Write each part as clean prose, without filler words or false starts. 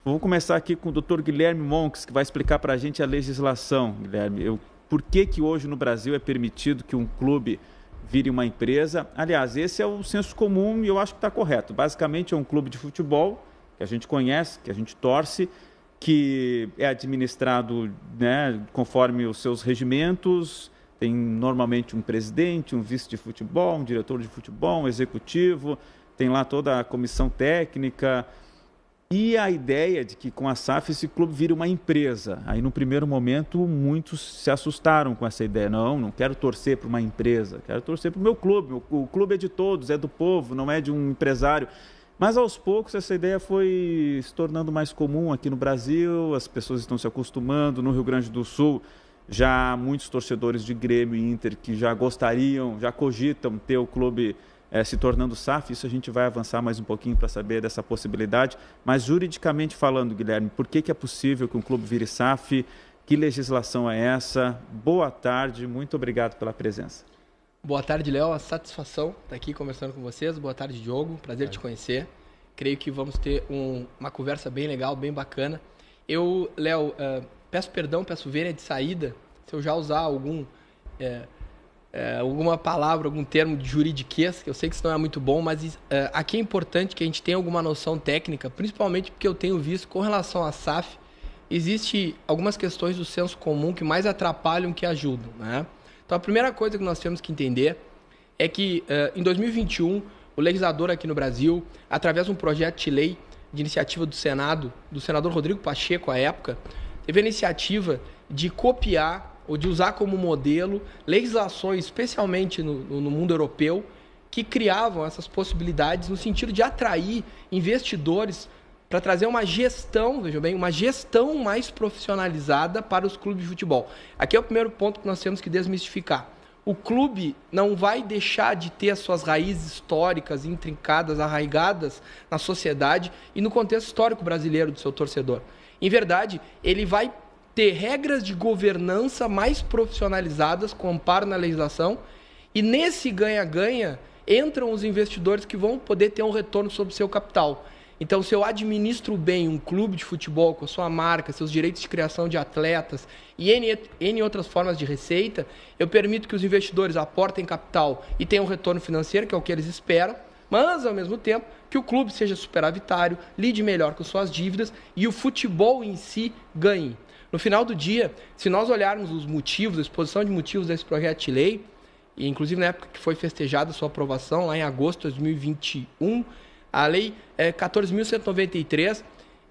Vamos começar aqui com o Dr. Guilherme Monks, que vai explicar para a gente a legislação. Guilherme, por que hoje no Brasil é permitido que um clube vire uma empresa? Aliás, esse é o senso comum e eu acho que está correto. Basicamente é um clube de futebol que a gente conhece, que a gente torce, que é administrado, né, conforme os seus regimentos. Tem normalmente um presidente, um vice de futebol, um diretor de futebol, um executivo, tem lá toda a comissão técnica. E a ideia de que com a SAF esse clube vire uma empresa. Aí no primeiro momento muitos se assustaram com essa ideia. Não quero torcer para uma empresa, quero torcer para o meu clube. O clube é de todos, é do povo, não é de um empresário. Mas aos poucos essa ideia foi se tornando mais comum aqui no Brasil, as pessoas estão se acostumando. No Rio Grande do Sul já há muitos torcedores de Grêmio e Inter que já gostariam, já cogitam ter o clube se tornando SAF. Isso a gente vai avançar mais um pouquinho para saber dessa possibilidade. Mas juridicamente falando, Guilherme, por que é possível que um clube vire SAF? Que legislação é essa? Boa tarde, muito obrigado pela presença. Boa tarde, Léo. A satisfação estar aqui conversando com vocês. Boa tarde, Diogo. Prazer te conhecer. Creio que vamos ter uma conversa bem legal, bem bacana. Eu, Léo, peço perdão, peço vênia de saída se eu já usar alguma palavra, algum termo de juridiquês, que eu sei que isso não é muito bom, mas aqui é importante que a gente tenha alguma noção técnica, principalmente porque eu tenho visto com relação à SAF, existe algumas questões do senso comum que mais atrapalham que ajudam, né? Então a primeira coisa que nós temos que entender é que em 2021 o legislador aqui no Brasil, através de um projeto de lei de iniciativa do Senado, do senador Rodrigo Pacheco à época, teve a iniciativa de copiar ou de usar como modelo legislações, especialmente no mundo europeu, que criavam essas possibilidades no sentido de atrair investidores para trazer uma gestão, vejam bem, uma gestão mais profissionalizada para os clubes de futebol. Aqui é o primeiro ponto que nós temos que desmistificar. O clube não vai deixar de ter as suas raízes históricas, intrincadas, arraigadas na sociedade e no contexto histórico brasileiro do seu torcedor. Em verdade, ele vai ter regras de governança mais profissionalizadas, com amparo na legislação, e nesse ganha-ganha entram os investidores que vão poder ter um retorno sobre o seu capital. Então, se eu administro bem um clube de futebol com a sua marca, seus direitos de criação de atletas e N outras formas de receita, eu permito que os investidores aportem capital e tenham um retorno financeiro, que é o que eles esperam, mas, ao mesmo tempo, que o clube seja superavitário, lide melhor com suas dívidas e o futebol em si ganhe. No final do dia, se nós olharmos os motivos, a exposição de motivos desse projeto de lei, e inclusive na época que foi festejada a sua aprovação, lá em agosto de 2021, a lei 14.193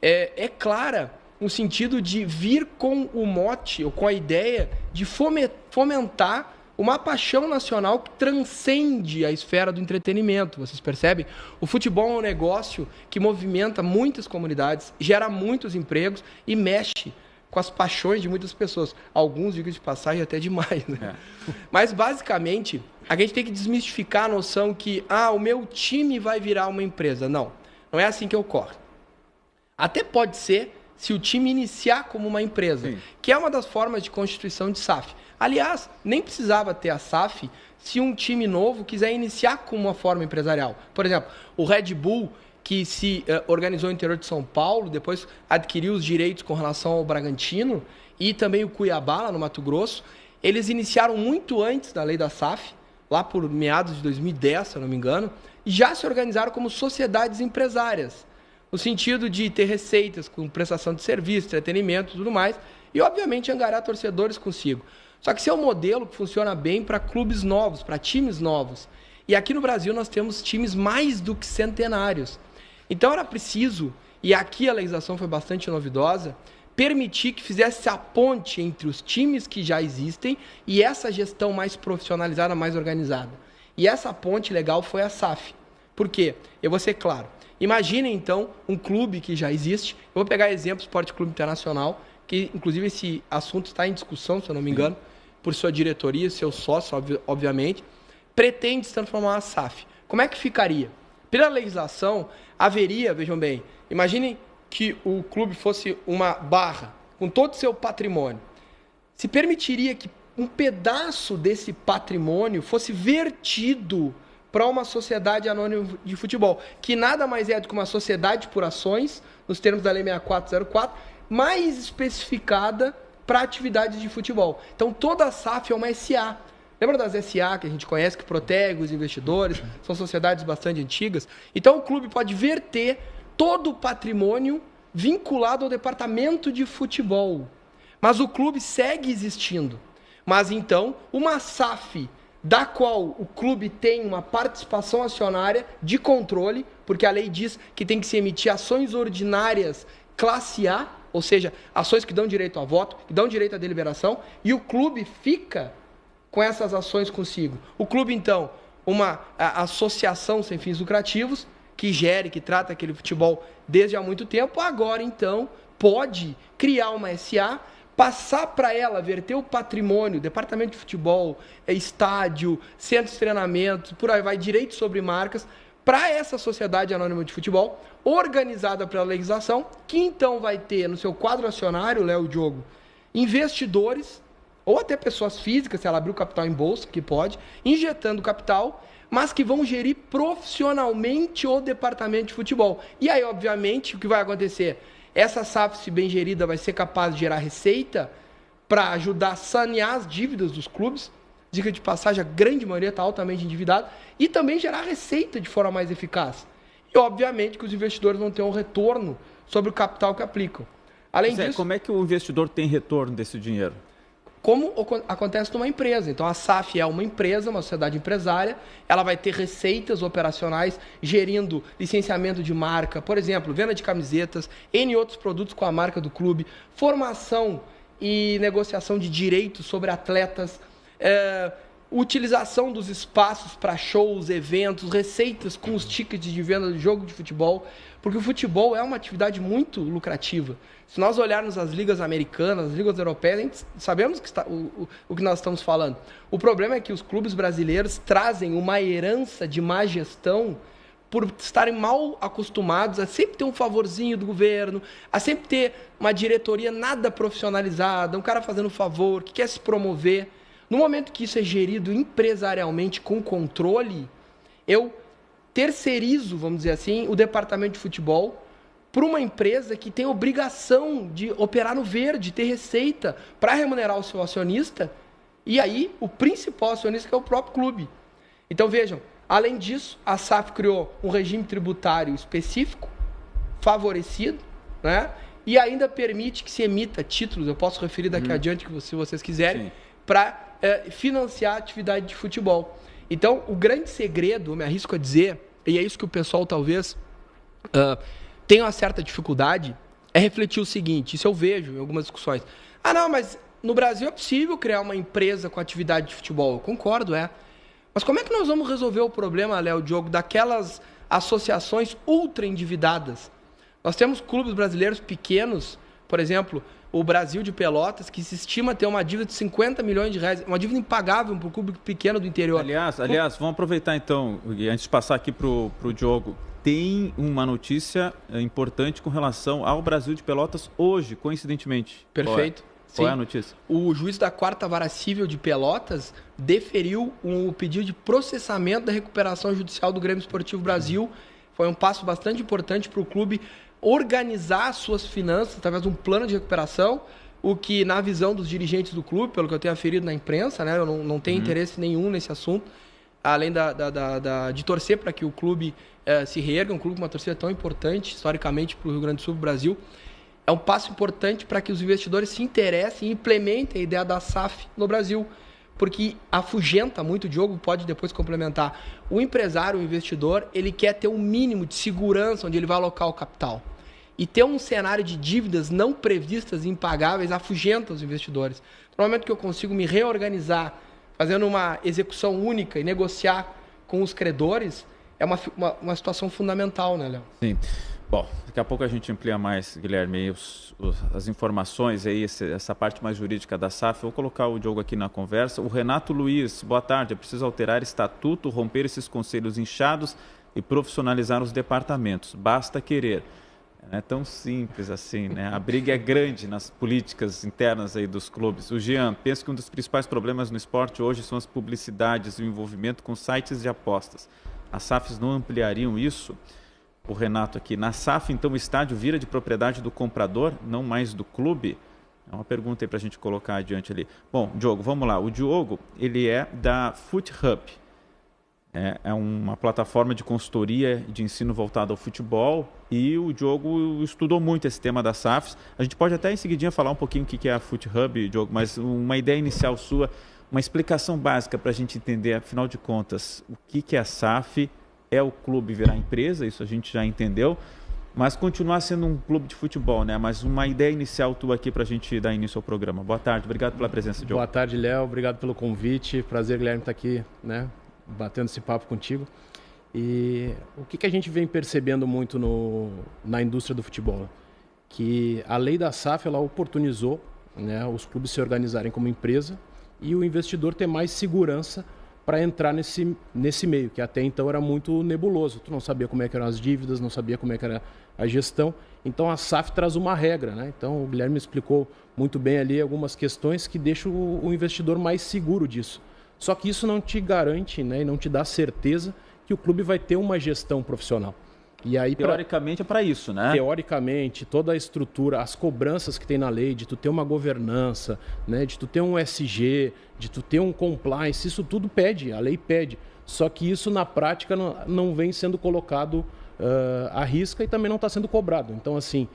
é clara no sentido de vir com o mote, ou com a ideia de fomentar uma paixão nacional que transcende a esfera do entretenimento. Vocês percebem? O futebol é um negócio que movimenta muitas comunidades, gera muitos empregos e mexe com as paixões de muitas pessoas. Alguns, digo de passagem, até demais, né? Mas, basicamente, a gente tem que desmistificar a noção que o meu time vai virar uma empresa. Não é assim que ocorre. Até pode ser se o time iniciar como uma empresa, sim, que é uma das formas de constituição de SAF. Aliás, nem precisava ter a SAF se um time novo quiser iniciar como uma forma empresarial. Por exemplo, o Red Bull, que se organizou no interior de São Paulo, depois adquiriu os direitos com relação ao Bragantino e também o Cuiabá, lá no Mato Grosso. Eles iniciaram muito antes da lei da SAF, lá por meados de 2010, se eu não me engano, e já se organizaram como sociedades empresárias, no sentido de ter receitas com prestação de serviço, entretenimento e tudo mais, e obviamente angariar torcedores consigo. Só que esse é um modelo que funciona bem para clubes novos, para times novos. E aqui no Brasil nós temos times mais do que centenários. Então era preciso, e aqui a legislação foi bastante novidosa, permitir que fizesse a ponte entre os times que já existem e essa gestão mais profissionalizada, mais organizada. E essa ponte legal foi a SAF. Por quê? Eu vou ser claro. Imaginem, então, um clube que já existe. Eu vou pegar exemplo, Esporte Clube Internacional, que inclusive esse assunto está em discussão, se eu não me engano, por sua diretoria, seu sócio, obviamente, pretende se transformar uma SAF. Como é que ficaria? Pela legislação, haveria, vejam bem, imaginem que o clube fosse uma barra, com todo o seu patrimônio. Se permitiria que um pedaço desse patrimônio fosse vertido para uma sociedade anônima de futebol, que nada mais é do que uma sociedade por ações, nos termos da Lei 6404, mais especificada para atividades de futebol. Então, toda a SAF é uma SA. Lembra das SA que a gente conhece, que protege os investidores? São sociedades bastante antigas. Então, o clube pode verter todo o patrimônio vinculado ao departamento de futebol. Mas o clube segue existindo. Mas, então, uma SAF da qual o clube tem uma participação acionária de controle, porque a lei diz que tem que se emitir ações ordinárias classe A, ou seja, ações que dão direito a voto, que dão direito à deliberação, e o clube fica com essas ações consigo. O clube, então, uma associação sem fins lucrativos, que gere, que trata aquele futebol desde há muito tempo, agora, então, pode criar uma SA, passar para ela, verter o patrimônio, departamento de futebol, estádio, centros de treinamento, por aí vai, direito sobre marcas, para essa sociedade anônima de futebol, organizada pela legislação, que então vai ter no seu quadro acionário, Léo e Diogo, investidores, ou até pessoas físicas, se ela abrir o capital em bolsa, que pode, injetando capital, mas que vão gerir profissionalmente o departamento de futebol. E aí, obviamente, o que vai acontecer? Essa SAF, se bem gerida, vai ser capaz de gerar receita para ajudar a sanear as dívidas dos clubes. Dica de passagem, a grande maioria está altamente endividada. E também gerar receita de forma mais eficaz. E, obviamente, que os investidores vão ter um retorno sobre o capital que aplicam. Além disso, como é que o investidor tem retorno desse dinheiro? Como acontece numa empresa. Então, a SAF é uma empresa, uma sociedade empresária, ela vai ter receitas operacionais gerindo licenciamento de marca, por exemplo, venda de camisetas, N outros produtos com a marca do clube, formação e negociação de direitos sobre atletas, utilização dos espaços para shows, eventos, receitas com os tickets de venda de jogo de futebol, porque o futebol é uma atividade muito lucrativa. Se nós olharmos as ligas americanas, as ligas europeias, a gente sabemos que o que nós estamos falando. O problema é que os clubes brasileiros trazem uma herança de má gestão por estarem mal acostumados a sempre ter um favorzinho do governo, a sempre ter uma diretoria nada profissionalizada, um cara fazendo favor, que quer se promover. No momento que isso é gerido empresarialmente com controle, eu terceirizo, vamos dizer assim, o departamento de futebol para uma empresa que tem obrigação de operar no verde, ter receita para remunerar o seu acionista, e aí o principal acionista que é o próprio clube. Então vejam, além disso, a SAF criou um regime tributário específico, favorecido, né? E ainda permite que se emita títulos, eu posso referir daqui adiante, se vocês quiserem, para financiar a atividade de futebol. Então, o grande segredo, eu me arrisco a dizer, e é isso que o pessoal talvez tenha uma certa dificuldade, é refletir o seguinte, isso eu vejo em algumas discussões. Ah, não, mas no Brasil é possível criar uma empresa com atividade de futebol. Eu concordo, Mas como é que nós vamos resolver o problema, Léo, Diogo, daquelas associações ultra endividadas? Nós temos clubes brasileiros pequenos, por exemplo, o Brasil de Pelotas, que se estima ter uma dívida de 50 milhões de reais, uma dívida impagável para o clube pequeno do interior. Aliás, vamos aproveitar então, antes de passar aqui para o Diogo, tem uma notícia importante com relação ao Brasil de Pelotas hoje, coincidentemente. Perfeito. Qual é a notícia? O juiz da 4ª Vara Civil de Pelotas deferiu um pedido de processamento da recuperação judicial do Grêmio Esportivo Brasil. Foi um passo bastante importante para o clube organizar suas finanças através de um plano de recuperação, o que, na visão dos dirigentes do clube, pelo que eu tenho aferido na imprensa, né, eu não tenho interesse nenhum nesse assunto, além de torcer para que o clube se reerga, um clube com uma torcida tão importante, historicamente, para o Rio Grande do Sul, do Brasil. É um passo importante para que os investidores se interessem e implementem a ideia da SAF no Brasil, porque afugenta muito, o Diogo pode depois complementar. O empresário, o investidor, ele quer ter um mínimo de segurança onde ele vai alocar o capital. E ter um cenário de dívidas não previstas e impagáveis afugenta os investidores. No momento que eu consigo me reorganizar, fazendo uma execução única e negociar com os credores, é uma situação fundamental, né, Léo? Sim. Bom, daqui a pouco a gente amplia mais, Guilherme, as informações aí, essa parte mais jurídica da SAF. Vou colocar o Diogo aqui na conversa. O Renato Luiz, boa tarde. É preciso alterar estatuto, romper esses conselhos inchados e profissionalizar os departamentos. Basta querer. Não é tão simples assim, né? A briga é grande nas políticas internas aí dos clubes. O Jean, penso que um dos principais problemas no esporte hoje são as publicidades e o envolvimento com sites de apostas. As SAFs não ampliariam isso? O Renato aqui. Na SAF, então, o estádio vira de propriedade do comprador, não mais do clube? É uma pergunta aí para a gente colocar adiante ali. Bom, Diogo, vamos lá. O Diogo, ele é da FootHub. É uma plataforma de consultoria de ensino voltada ao futebol e o Diogo estudou muito esse tema das SAFs. A gente pode até em seguidinha falar um pouquinho o que é a FootHub, Diogo, mas uma ideia inicial sua, uma explicação básica para a gente entender, afinal de contas, o que é a SAF, é o clube virar empresa, isso a gente já entendeu, mas continuar sendo um clube de futebol, né? Mas uma ideia inicial tua aqui para a gente dar início ao programa. Boa tarde, obrigado pela presença, Diogo. Boa tarde, Léo, obrigado pelo convite, prazer, Guilherme, estar aqui, né? Batendo esse papo contigo. E o que a gente vem percebendo muito na indústria do futebol? Que a lei da SAF, ela oportunizou, né, os clubes se organizarem como empresa e o investidor ter mais segurança para entrar nesse meio, que até então era muito nebuloso. Tu não sabia como é que eram as dívidas, não sabia como é que era a gestão. Então a SAF traz uma regra, né? Então o Guilherme explicou muito bem ali algumas questões que deixam o investidor mais seguro disso. Só que isso não te garante, né, e não te dá certeza que o clube vai ter uma gestão profissional. E aí, teoricamente é para isso, né? Teoricamente, toda a estrutura, as cobranças que tem na lei, de tu ter uma governança, né, de tu ter um SG, de tu ter um compliance, isso tudo pede, a lei pede. Só que isso na prática não vem sendo colocado à risca e também não está sendo cobrado. Então, assim,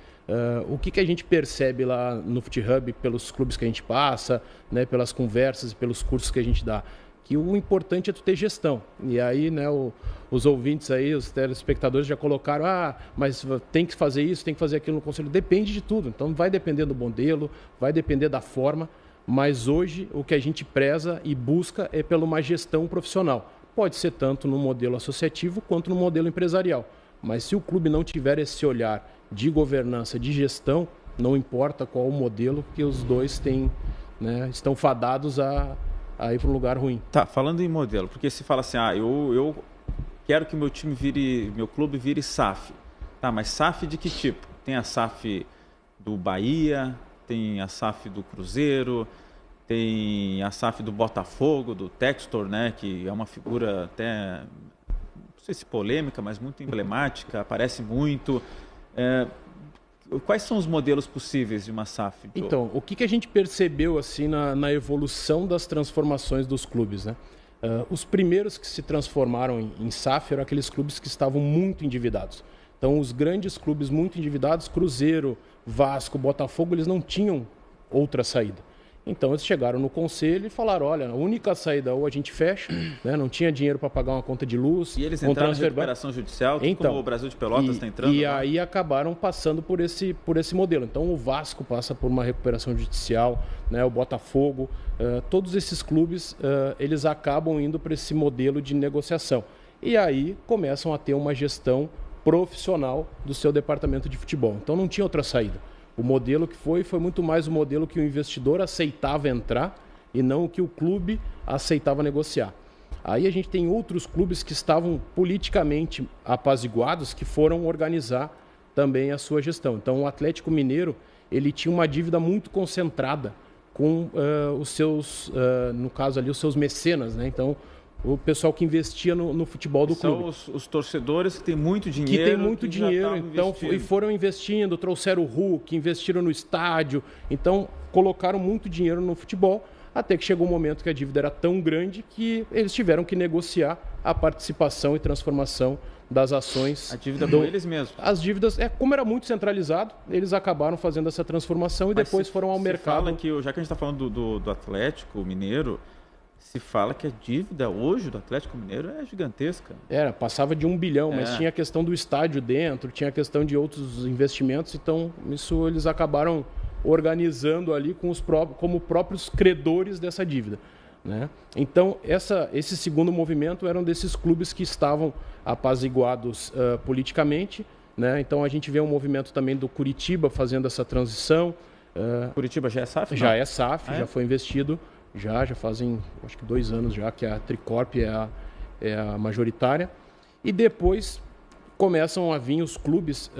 o que a gente percebe lá no FootHub, pelos clubes que a gente passa, né, pelas conversas e pelos cursos que a gente dá, que o importante é tu ter gestão. E aí, né, os ouvintes aí, os telespectadores já colocaram, mas tem que fazer isso, tem que fazer aquilo no conselho. Depende de tudo. Então vai depender do modelo, vai depender da forma, mas hoje o que a gente preza e busca é pela uma gestão profissional. Pode ser tanto no modelo associativo quanto no modelo empresarial. Mas se o clube não tiver esse olhar de governança, de gestão, não importa qual o modelo, que os dois têm, né, estão fadados a ir para um lugar ruim. Tá, falando em modelo, porque se fala assim, eu quero que meu clube vire SAF. Tá, mas SAF de que tipo? Tem a SAF do Bahia, tem a SAF do Cruzeiro, tem a SAF do Botafogo, do Textor, né, que é uma figura até, não sei se polêmica, mas muito emblemática, aparece muito. Quais são os modelos possíveis de uma SAF? Então, o que a gente percebeu assim na evolução das transformações dos clubes, né? Os primeiros que se transformaram em SAF eram aqueles clubes que estavam muito endividados. Então, os grandes clubes muito endividados, Cruzeiro, Vasco, Botafogo, eles não tinham outra saída. Então, eles chegaram no conselho e falaram, olha, a única saída ou a gente fecha, né? Não tinha dinheiro para pagar uma conta de luz. E eles entraram em recuperação judicial, então, como o Brasil de Pelotas está entrando? E aí acabaram passando por esse modelo. Então, o Vasco passa por uma recuperação judicial, né? O Botafogo, todos esses clubes, eles acabam indo para esse modelo de negociação. E aí começam a ter uma gestão profissional do seu departamento de futebol. Então, não tinha outra saída. O modelo que foi muito mais o modelo que o investidor aceitava entrar e não o que o clube aceitava negociar. Aí a gente tem outros clubes que estavam politicamente apaziguados que foram organizar também a sua gestão. Então o Atlético Mineiro, ele tinha uma dívida muito concentrada com os seus, no caso ali, os seus mecenas, né? Então o pessoal que investia no futebol do clube. São os torcedores que têm muito dinheiro. Que têm muito dinheiro, então, e foram investindo, trouxeram o Hulk, investiram no estádio, então colocaram muito dinheiro no futebol, até que chegou um momento que a dívida era tão grande que eles tiveram que negociar a participação e transformação das ações. A dívida com eles mesmos. As dívidas, como era muito centralizado, eles acabaram fazendo essa transformação e depois foram ao mercado. Fala que, já que a gente está falando do Atlético Mineiro, se fala que a dívida hoje do Atlético Mineiro é gigantesca. Passava de 1 bilhão, mas tinha a questão do estádio dentro, tinha a questão de outros investimentos, então isso eles acabaram organizando ali como próprios credores dessa dívida, né? Então, esse segundo movimento eram desses clubes que estavam apaziguados politicamente, né? Então, a gente vê um movimento também do Curitiba fazendo essa transição. Curitiba já é SAF? Já é SAF, já foi investido. Já fazem, acho que 2 anos já que a Tricorp é a majoritária. E depois começam a vir os clubes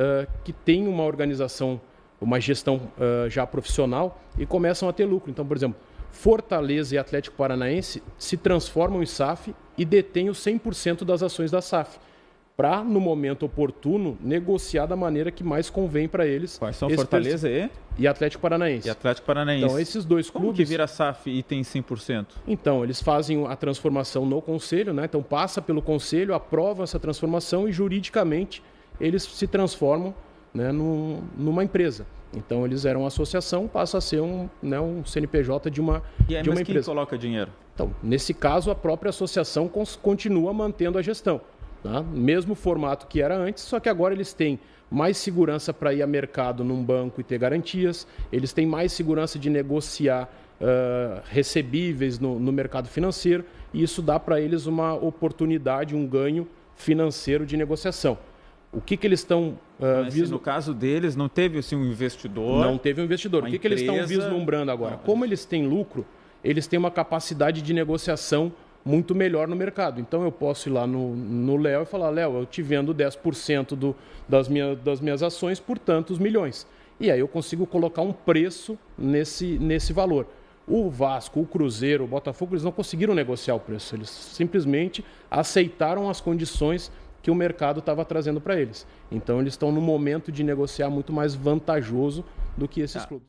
que têm uma organização, uma gestão já profissional e começam a ter lucro. Então, por exemplo, Fortaleza e Atlético Paranaense se transformam em SAF e detêm os 100% das ações da SAF, para, no momento oportuno, negociar da maneira que mais convém para eles. Quais são Fortaleza e Atlético Paranaense. E Atlético Paranaense. Então, esses dois clubes... Como que vira SAF e tem 100%? Então, eles fazem a transformação no conselho, né? Então, passa pelo conselho, aprova essa transformação e, juridicamente, eles se transformam, né, numa empresa. Então, eles eram uma associação, passa a ser um CNPJ de uma mas empresa. Quem coloca dinheiro? Então, nesse caso, a própria associação continua mantendo a gestão. Tá? Mesmo formato que era antes, só que agora eles têm mais segurança para ir a mercado num banco e ter garantias, eles têm mais segurança de negociar recebíveis no mercado financeiro, e isso dá para eles uma oportunidade, um ganho financeiro de negociação. O que eles estão No caso deles, não teve assim, um investidor? Não teve um investidor. O que eles estão vislumbrando agora? Como eles têm lucro, eles têm uma capacidade de negociação muito melhor no mercado. Então, eu posso ir lá no Léo e falar: Léo, eu te vendo 10% das minhas ações por tantos milhões. E aí eu consigo colocar um preço nesse valor. O Vasco, o Cruzeiro, o Botafogo, eles não conseguiram negociar o preço. Eles simplesmente aceitaram as condições que o mercado estava trazendo para eles. Então, eles estão no momento de negociar muito mais vantajoso do que esses clubes.